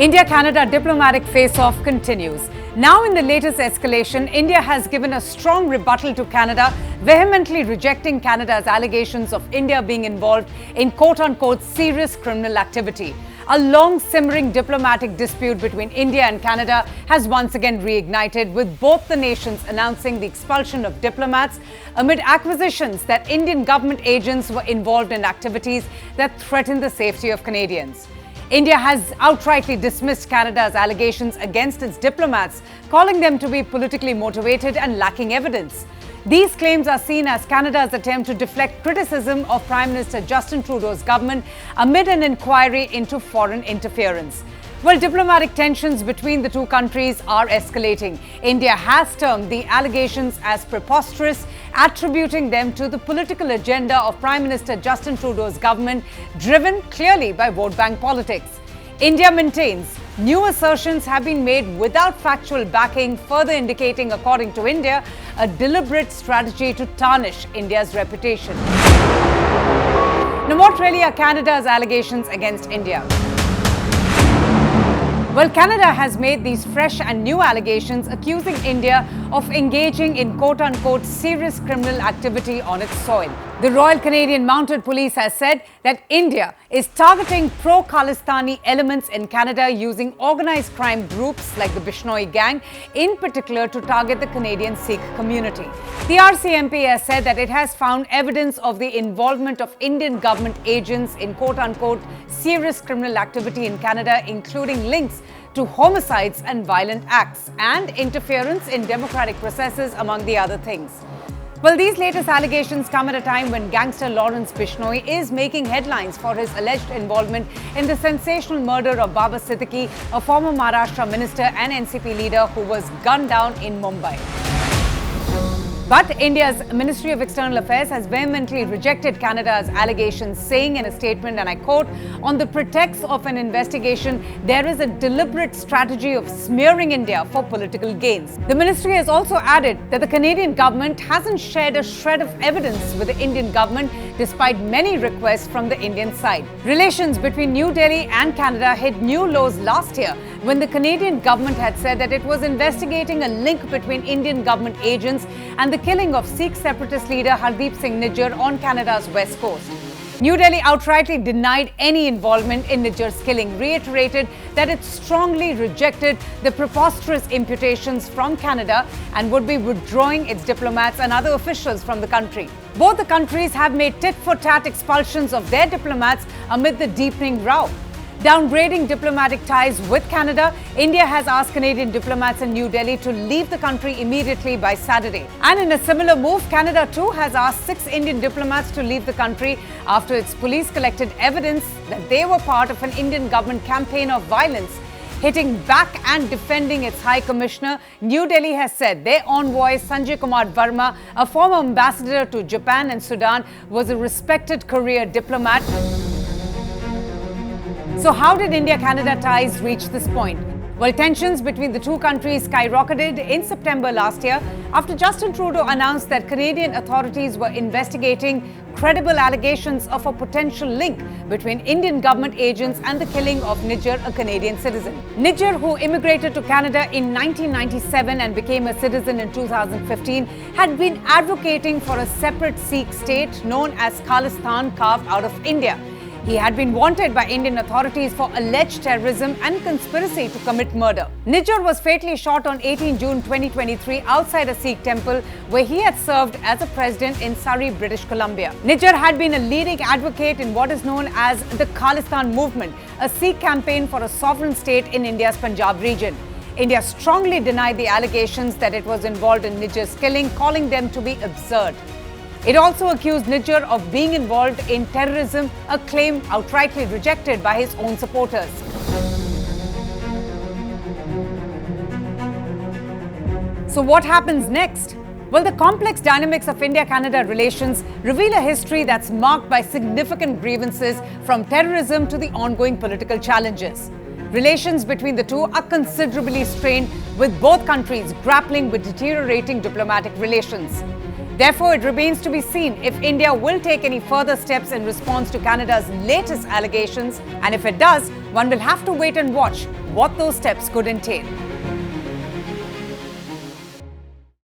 India-Canada diplomatic face-off continues. Now in the latest escalation, India has given a strong rebuttal to Canada, vehemently rejecting Canada's allegations of India being involved in quote-unquote serious criminal activity. A long simmering diplomatic dispute between India and Canada has once again reignited, with both the nations announcing the expulsion of diplomats amid accusations that Indian government agents were involved in activities that threaten the safety of Canadians. India has outrightly dismissed Canada's allegations against its diplomats, calling them to be politically motivated and lacking evidence. These claims are seen as Canada's attempt to deflect criticism of Prime Minister Justin Trudeau's government amid an inquiry into foreign interference. While diplomatic tensions between the two countries are escalating, India has termed the allegations as preposterous, attributing them to the political agenda of Prime Minister Justin Trudeau's government, driven clearly by vote bank politics. India maintains new assertions have been made without factual backing, further indicating, according to India, a deliberate strategy to tarnish India's reputation. Now, what really are Canada's allegations against India? Well, Canada has made these fresh and new allegations accusing India of engaging in quote-unquote serious criminal activity on its soil. The Royal Canadian Mounted Police has said that India is targeting pro-Khalistani elements in Canada using organized crime groups like the Bishnoi gang, in particular to target the Canadian Sikh community. The RCMP has said that it has found evidence of the involvement of Indian government agents in quote-unquote serious criminal activity in Canada, including links to homicides and violent acts and interference in democratic processes, among the other things. Well, these latest allegations come at a time when gangster Lawrence Bishnoi is making headlines for his alleged involvement in the sensational murder of Baba Siddiqui, a former Maharashtra minister and NCP leader who was gunned down in Mumbai. But India's Ministry of External Affairs has vehemently rejected Canada's allegations, saying in a statement, and I quote, "On the pretext of an investigation, there is a deliberate strategy of smearing India for political gains." The ministry has also added that the Canadian government hasn't shared a shred of evidence with the Indian government, despite many requests from the Indian side. Relations between New Delhi and Canada hit new lows last year when the Canadian government had said that it was investigating a link between Indian government agents and the killing of Sikh separatist leader Hardeep Singh Nijjar on Canada's west coast. New Delhi outrightly denied any involvement in Nijjar's killing, reiterated that it strongly rejected the preposterous imputations from Canada and would be withdrawing its diplomats and other officials from the country. Both the countries have made tit-for-tat expulsions of their diplomats amid the deepening row. Downgrading diplomatic ties with Canada, India has asked Canadian diplomats in New Delhi to leave the country immediately by Saturday. And in a similar move, Canada too has asked 6 Indian diplomats to leave the country after its police collected evidence that they were part of an Indian government campaign of violence. Hitting back and defending its High Commissioner, New Delhi has said their envoy Sanjay Kumar Verma, a former ambassador to Japan and Sudan, was a respected career diplomat. So how did India-Canada ties reach this point? Well, tensions between the two countries skyrocketed in September last year after Justin Trudeau announced that Canadian authorities were investigating credible allegations of a potential link between Indian government agents and the killing of Nijjar, a Canadian citizen. Nijjar, who immigrated to Canada in 1997 and became a citizen in 2015, had been advocating for a separate Sikh state known as Khalistan carved out of India. He had been wanted by Indian authorities for alleged terrorism and conspiracy to commit murder. Nijjar was fatally shot on 18 June 2023 outside a Sikh temple where he had served as a president in Surrey, British Columbia. Nijjar had been a leading advocate in what is known as the Khalistan movement, a Sikh campaign for a sovereign state in India's Punjab region. India strongly denied the allegations that it was involved in Nijjar's killing, calling them to be absurd. It also accused Nijjar of being involved in terrorism, a claim outrightly rejected by his own supporters. So what happens next? Well, the complex dynamics of India-Canada relations reveal a history that's marked by significant grievances, from terrorism to the ongoing political challenges. Relations between the two are considerably strained, with both countries grappling with deteriorating diplomatic relations. Therefore, it remains to be seen if India will take any further steps in response to Canada's latest allegations, and if it does, one will have to wait and watch what those steps could entail.